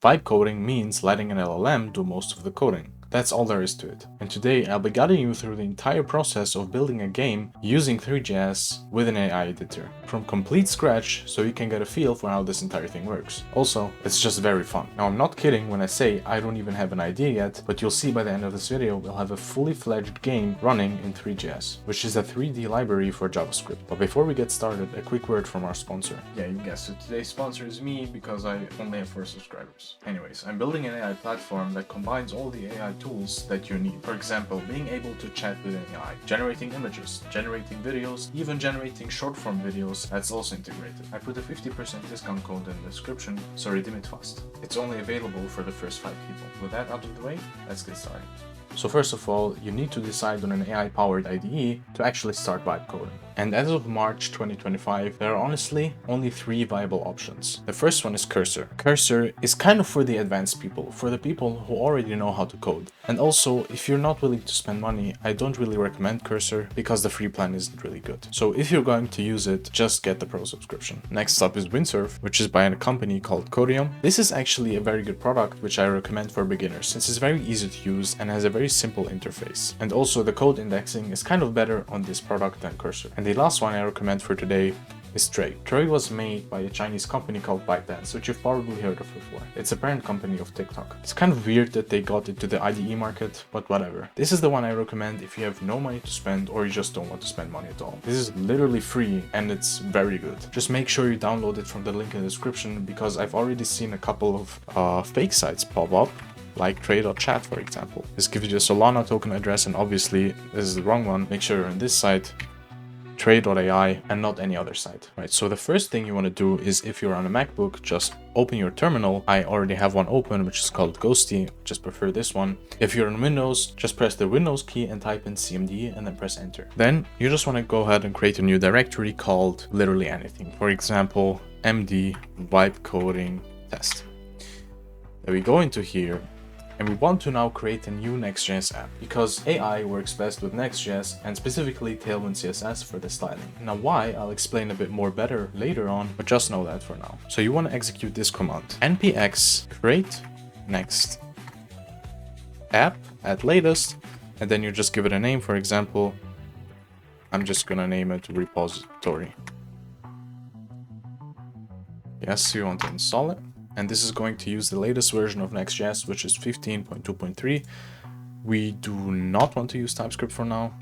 Vibe coding means letting an LLM do most of the coding. That's all there is to it. And today I'll be guiding you through the entire process of building a game using Three.js with an AI editor from complete scratch, so you can get a feel for how this entire thing works. Also, it's just very fun. Now, I'm not kidding when I say I don't even have an idea yet, but you'll see by the end of this video we'll have a fully fledged game running in Three.js, which is a 3D library for JavaScript. But before we get started, a quick word from our sponsor. Yeah, you guessed it. Today's sponsor is me because I only have 4 subscribers. Anyways, I'm building an AI platform that combines all the AI tools that you need. For example, being able to chat with an AI, generating images, generating videos, even generating short form videos, that's also integrated. I put a 50% discount code in the description, so redeem it fast. It's only available for the first 5 people. With that out of the way, let's get started. So first of all, you need to decide on an AI-powered IDE to actually start vibe coding. And as of March 2025, there are honestly only 3 viable options. The first one is Cursor. Cursor is kind of for the advanced people, for the people who already know how to code. And also, if you're not willing to spend money, I don't really recommend Cursor because the free plan isn't really good. So if you're going to use it, just get the pro subscription. Next up is Windsurf, which is by a company called Codium. This is actually a very good product, which I recommend for beginners since it's very easy to use and has a very simple interface. And also the code indexing is kind of better on this product than Cursor. And the last one I recommend for today is Tray. Tray was made by a Chinese company called ByteDance, which you've probably heard of before. It's a parent company of TikTok. It's kind of weird that they got into the IDE market, but whatever. This is the one I recommend if you have no money to spend or you just don't want to spend money at all. This is literally free and it's very good. Just make sure you download it from the link in the description because I've already seen a couple of fake sites pop up, like Tray.chat, for example. This gives you a Solana token address, and obviously this is the wrong one. Make sure you're on this site, Tray.ai, and not any other site. Right, so the first thing you want to do is, if you're on a MacBook, just open your terminal. I already have one open, which is called Ghosty. Just prefer this one. If you're on Windows, just press the Windows key and type in CMD and then press enter. Then you just want to go ahead and create a new directory called literally anything. For example, MD vibe coding test. Then we go into here, and we want to now create a new Next.js app because AI works best with Next.js and specifically Tailwind CSS for the styling. Now why, I'll explain a bit more better later on, but just know that for now. So you want to execute this command: npx create next app at latest, and then you just give it a name. For example, I'm just gonna name it repository. Yes, you want to install it. And this is going to use the latest version of Next.js, which is 15.2.3. We do not want to use TypeScript for now.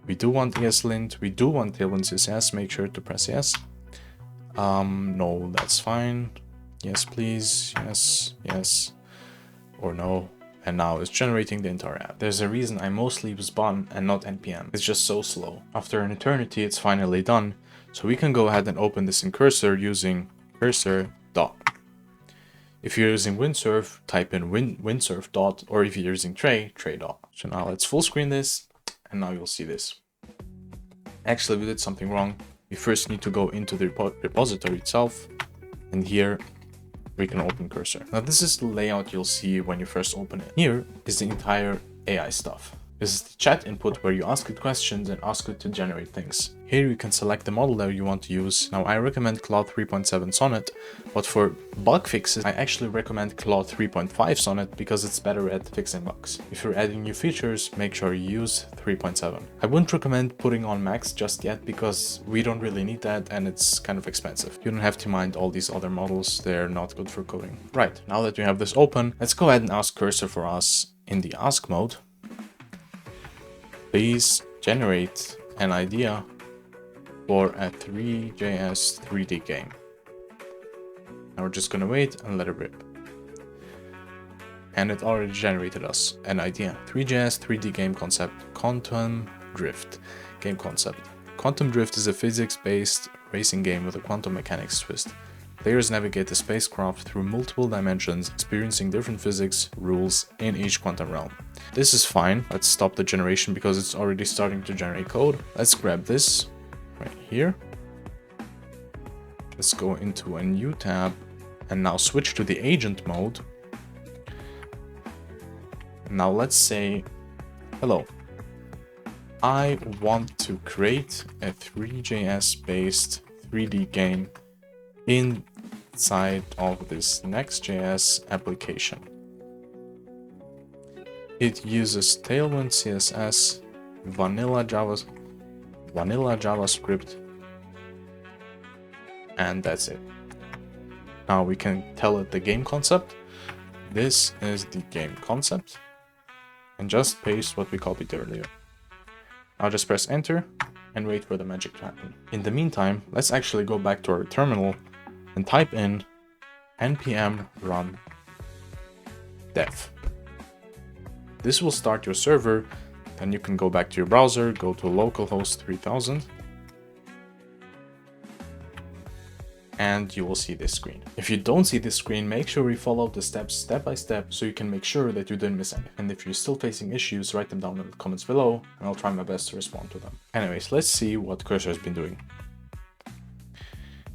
We do want ESLint. We do want Tailwind CSS. Make sure to press yes. No, that's fine. Yes, please. Yes, yes, or no. And now it's generating the entire app. There's a reason I mostly use Bun and not NPM. It's just so slow. After an eternity, it's finally done. So we can go ahead and open this in Cursor using cursor dot. If you're using Windsurf, type in windsurf dot, or if you're using Tray, Tray dot. So now let's full screen this, and now you'll see this. Actually, we did something wrong. We first need to go into the repository itself, and here we can open Cursor. Now this is the layout you'll see when you first open it. Here is the entire AI stuff. This is the chat input where you ask it questions and ask it to generate things. Here you can select the model that you want to use. Now I recommend Claude 3.7 Sonnet, but for bug fixes I actually recommend Claude 3.5 Sonnet because it's better at fixing bugs. If you're adding new features, make sure you use 3.7. I wouldn't recommend putting on Max just yet because we don't really need that and it's kind of expensive. You don't have to mind all these other models, they're not good for coding. Right, now that we have this open, let's go ahead and ask Cursor for us in the ask mode. Please generate an idea for a Three.js 3D game. Now we're just gonna wait and let it rip. And it already generated us an idea. Three.js 3D game concept, Quantum Drift game concept. Quantum Drift is a physics-based racing game with a quantum mechanics twist. Players navigate the spacecraft through multiple dimensions, experiencing different physics rules in each quantum realm. This is fine. Let's stop the generation because it's already starting to generate code. Let's grab this right here. Let's go into a new tab and now switch to the agent mode. Now let's say, hello, I want to create a Three.js based 3D game in side of this Next.js application. It uses Tailwind CSS, vanilla JavaScript, and that's it. Now we can tell it the game concept. This is the game concept, and just paste what we copied earlier. Now just press enter and wait for the magic to happen. In the meantime, let's actually go back to our terminal and type in npm run dev. This will start your server. Then you can go back to your browser, go to localhost 3000, and you will see this screen. If you don't see this screen, make sure you follow the steps step by step so you can make sure that you didn't miss any. And if you're still facing issues, write them down in the comments below and I'll try my best to respond to them. Anyways, let's see what Cursor has been doing.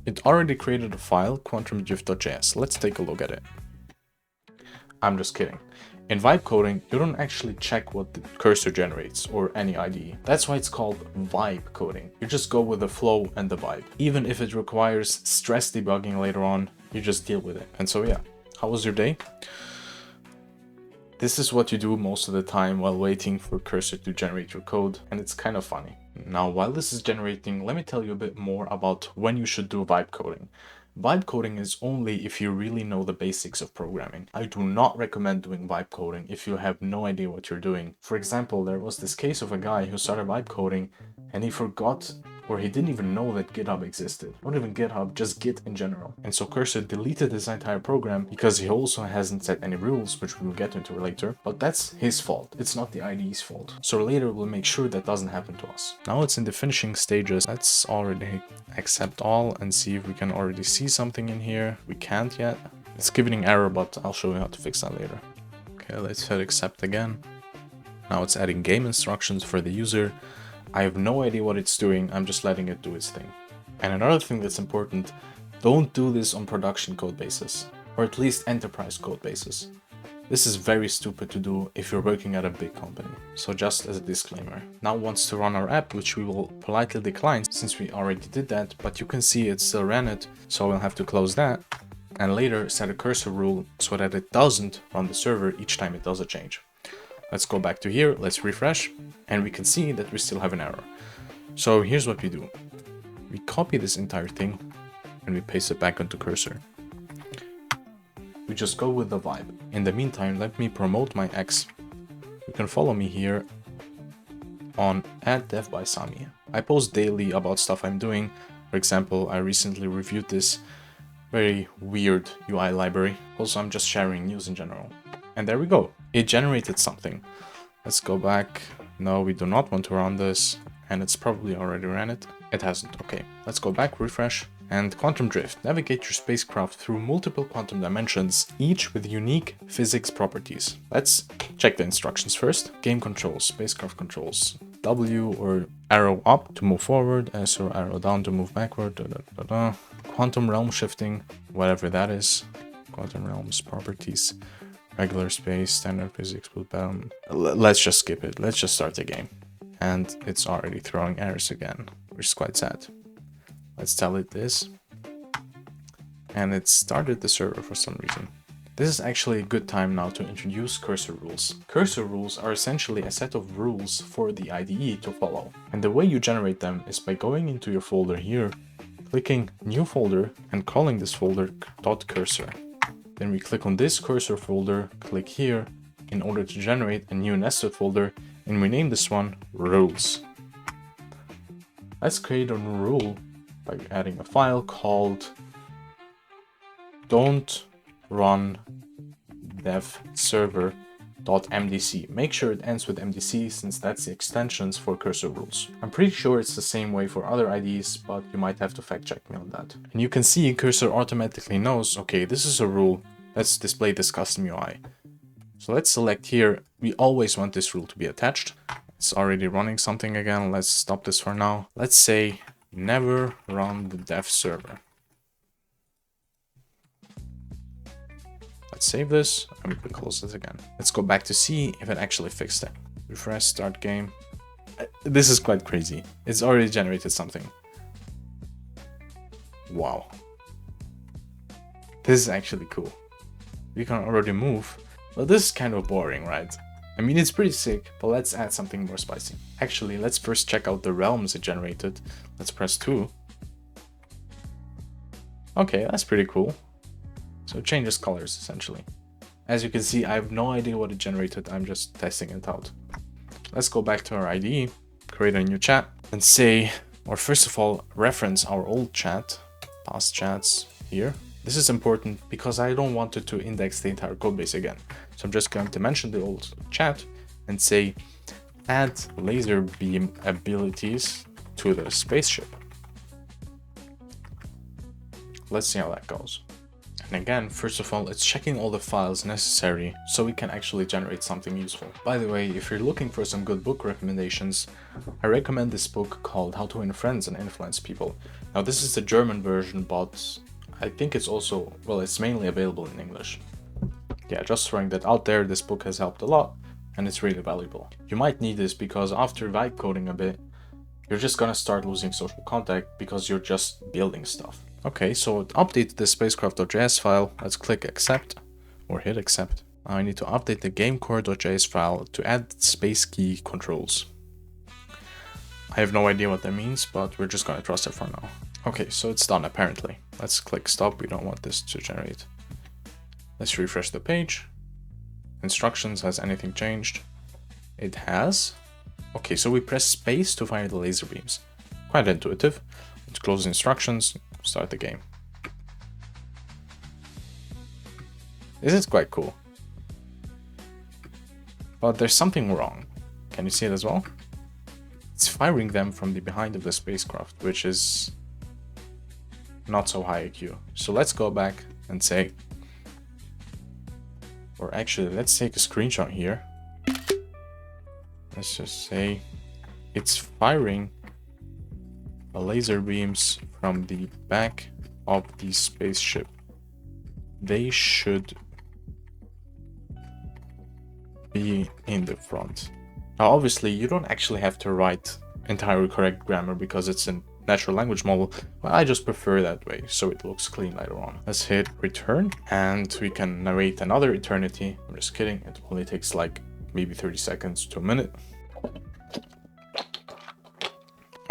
It already created a file, quantumdrift.js. Let's take a look at it. I'm just kidding. In vibe coding, you don't actually check what the cursor generates or any IDE. That's why it's called vibe coding. You just go with the flow and the vibe. Even if it requires stress debugging later on, you just deal with it. And so yeah, how was your day? This is what you do most of the time while waiting for Cursor to generate your code, and it's kind of funny. Now, while this is generating, let me tell you a bit more about when you should do vibe coding. Vibe coding is only if you really know the basics of programming. I do not recommend doing vibe coding if you have no idea what you're doing. For example, there was this case of a guy who started vibe coding and he forgot, or he didn't even know that GitHub existed. Not even GitHub, just Git in general. And so Cursor deleted his entire program because he also hasn't set any rules, which we'll get into later. But that's his fault. It's not the IDE's fault. So later we'll make sure that doesn't happen to us. Now it's in the finishing stages. Let's already accept all and see if we can already see something in here. We can't yet. It's giving error, but I'll show you how to fix that later. Okay, let's hit accept again. Now it's adding game instructions for the user. I have no idea what it's doing, I'm just letting it do its thing. And another thing that's important, don't do this on production code basis, or at least enterprise code basis. This is very stupid to do if you're working at a big company. So just as a disclaimer. Now it wants to run our app, which we will politely decline since we already did that, but you can see it still ran it, so we'll have to close that. And later set a cursor rule so that it doesn't run the server each time it does a change. Let's go back to here, let's refresh, and we can see that we still have an error. So here's what we do. We copy this entire thing and we paste it back onto Cursor. We just go with the vibe. In the meantime, let me promote my X. You can follow me here on @devbysami. I post daily about stuff I'm doing. For example, I recently reviewed this very weird UI library. Also, I'm just sharing news in general. And there we go. It generated something. Let's go back. No, we do not want to run this. And it's probably already ran it. It hasn't. Okay, let's go back, refresh. And Quantum Drift. Navigate your spacecraft through multiple quantum dimensions, each with unique physics properties. Let's check the instructions first. Game controls, spacecraft controls. W or arrow up to move forward, S or arrow down to move backward. Quantum realm shifting, whatever that is. Quantum realms properties. Regular space, standard physics, let's just skip it. Let's just start the game. And it's already throwing errors again, which is quite sad. Let's tell it this. And it started the server for some reason. This is actually a good time now to introduce cursor rules. Cursor rules are essentially a set of rules for the IDE to follow. And the way you generate them is by going into your folder here, clicking new folder and calling this folder .cursor. Then we click on this cursor folder, click here in order to generate a new nested folder, and we name this one rules. Let's create a new rule by adding a file called don't run dev server.mdc. Make sure it ends with mdc since that's the extensions for cursor rules. I'm pretty sure it's the same way for other IDEs, but you might have to fact check me on that. And you can see cursor automatically knows, okay, this is a rule, let's display this custom UI. So let's select here, we always want this rule to be attached. It's already running something again, let's stop this for now. Let's say never run the dev server. Let's save this and we can close this again. Let's go back to see if it actually fixed it. Refresh, start game. This is quite crazy. It's already generated something. Wow. This is actually cool. We can already move, but this is kind of boring, right? I mean, it's pretty sick, but let's add something more spicy. Actually, let's first check out the realms it generated. Let's press 2. Okay, that's pretty cool. So it changes colors, essentially. As you can see, I have no idea what it generated. I'm just testing it out. Let's go back to our IDE, create a new chat, and say, or first of all, reference our old chat, past chats here. This is important because I don't want it to index the entire codebase again. So I'm just going to mention the old chat and say, add laser beam abilities to the spaceship. Let's see how that goes. And again, first of all, it's checking all the files necessary so we can actually generate something useful. By the way, if you're looking for some good book recommendations, I recommend this book called How to Win Friends and Influence People. Now, this is the German version, but I think it's also, well, it's mainly available in English. Yeah, just throwing that out there, this book has helped a lot and it's really valuable. You might need this because after vibe coding a bit, you're just gonna start losing social contact because you're just building stuff. Okay, so it updated the spacecraft.js file. Let's click accept or hit accept. Now I need to update the gamecore.js file to add space key controls. I have no idea what that means, but we're just gonna trust it for now. Okay, so it's done apparently. Let's click stop. We don't want this to generate. Let's refresh the page. Instructions, has anything changed? It has. Okay, so we press space to fire the laser beams. Quite intuitive. Let's close instructions, start the game. This is quite cool. But there's something wrong. Can you see it as well? It's firing them from the behind of the spacecraft, which is not so high IQ. So let's go back and say, or actually let's take a screenshot here. Let's just say it's firing the laser beams from the back of the spaceship. They should be in the front. Now obviously you don't actually have to write entirely correct grammar because it's a natural language model, but I just prefer that way so it looks clean later on. Let's hit return and we can narrate another eternity. I'm just kidding, it only takes like maybe 30 seconds to a minute.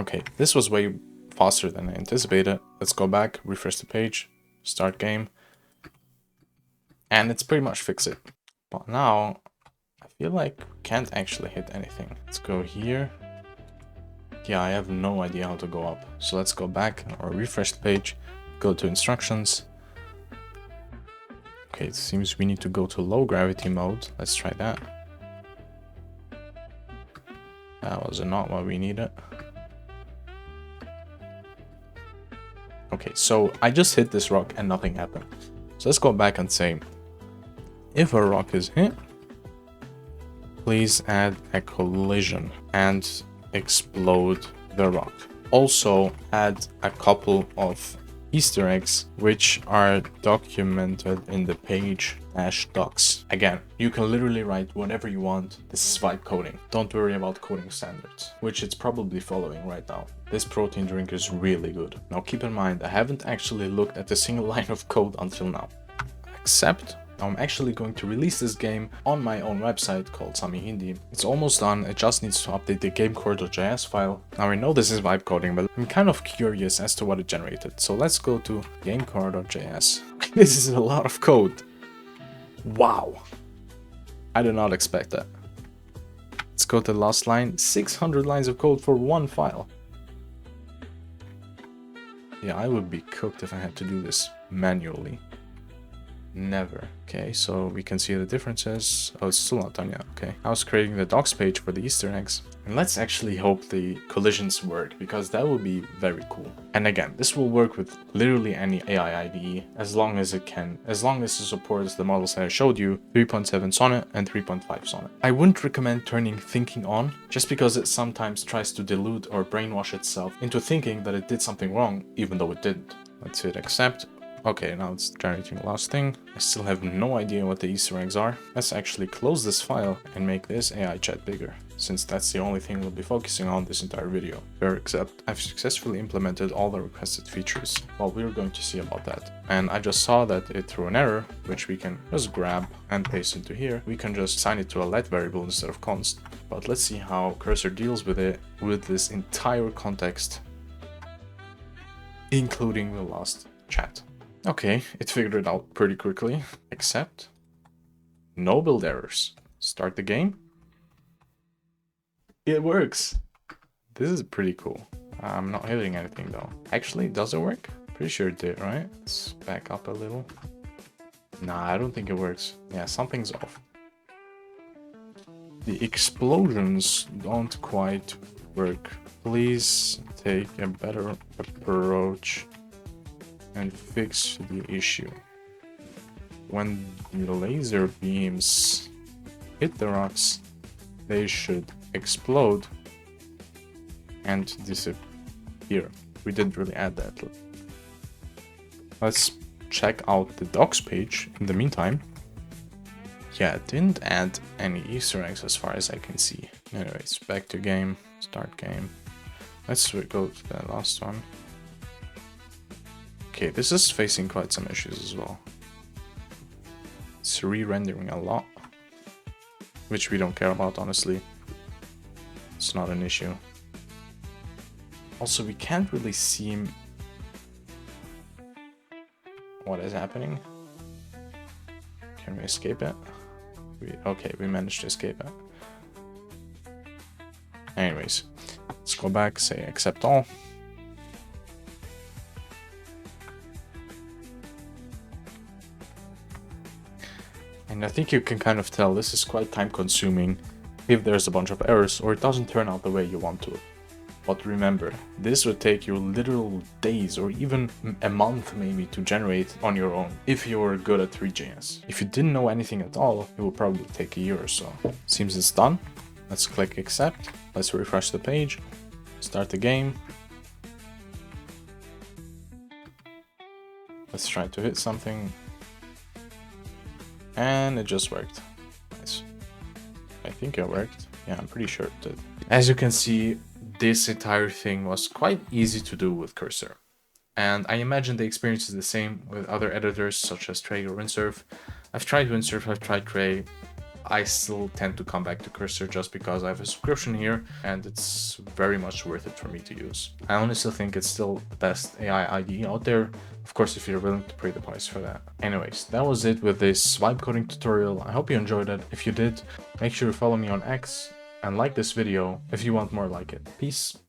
Okay, this was way faster than I anticipated. Let's go back, refresh the page, start game, and it's pretty much fixed it. But now I feel like we can't actually hit anything. Let's go here. Yeah, I have no idea how to go up. So let's go back or refresh the page, go to instructions. Okay, it seems we need to go to low gravity mode. Let's try that. That was not what we needed. Okay, so I just hit this rock and nothing happened. So let's go back and say, if a rock is hit, please add a collision and explode the rock. Also add a couple of Easter eggs which are documented in the page-docs. Again, you can literally write whatever you want. This is vibe coding. Don't worry about coding standards, which it's probably following right now. This protein drink is really good. Now keep in mind, I haven't actually looked at a single line of code until now. Except I'm actually going to release this game on my own website called Sami Hindi. It's almost done, it just needs to update the gamecore.js file. Now I know this is vibe coding, but I'm kind of curious as to what it generated. So let's go to gamecore.js. This is a lot of code. Wow. I did not expect that. Let's go to the last line. 600 lines of code for one file. Yeah, I would be cooked if I had to do this manually. Never. Okay, so we can see the differences. Oh, it's still not done yet. Okay, I was creating the docs page for the Easter eggs. And let's actually hope the collisions work, because that would be very cool. And again, this will work with literally any AI IDE as long as it can, as long as it supports the models that I showed you, 3.7 Sonnet and 3.5 Sonnet. I wouldn't recommend turning thinking on, just because it sometimes tries to delude or brainwash itself into thinking that it did something wrong, even though it didn't. Let's hit accept, Okay, now it's generating the last thing. I still have no idea what the Easter eggs are. Let's actually close this file and make this AI chat bigger, since that's the only thing we'll be focusing on this entire video. Fair, except I've successfully implemented all the requested features. Well, we're going to see about that. And I just saw that it threw an error, which we can just grab and paste into here. We can just assign it to a let variable instead of const. But let's see how Cursor deals with it with this entire context, including the last chat. Okay, it figured it out pretty quickly, except no build errors. Start the game. It works. This is pretty cool. I'm not hitting anything though. Actually, does it work? Pretty sure it did, right? Let's back up a little. Nah, I don't think it works. Yeah, something's off. The explosions don't quite work. Please take a better approach and fix the issue. When the laser beams hit the rocks, they should explode and disappear. We didn't really add that. Let's check out the docs page in the meantime. Yeah, it didn't add any Easter eggs as far as I can see. Anyways, back to game, start game. Let's go to the last one. Okay, this is facing quite some issues as well. It's re-rendering a lot, which we don't care about, honestly. It's not an issue. Also, we can't really see what is happening. Can we escape it? Okay, we managed to escape it. Anyways, let's go back, say accept all. And I think you can kind of tell this is quite time consuming if there's a bunch of errors or it doesn't turn out the way you want to. But remember, this would take you literal days or even a month maybe to generate on your own if you were good at Three.js. If you didn't know anything at all, it would probably take a year or so. Seems it's done. Let's click accept. Let's refresh the page. Start the game. Let's try to hit something. And it just worked. Nice. I think it worked. Yeah, I'm pretty sure it did. As you can see, this entire thing was quite easy to do with Cursor. And I imagine the experience is the same with other editors such as Tray or Windsurf. I've tried Windsurf, I've tried Tray. I still tend to come back to Cursor just because I have a subscription here and it's very much worth it for me to use. I honestly think it's still the best AI IDE out there. Of course, if you're willing to pay the price for that. Anyways, that was it with this vibe coding tutorial. I hope you enjoyed it. If you did, make sure to follow me on X and like this video if you want more like it. Peace.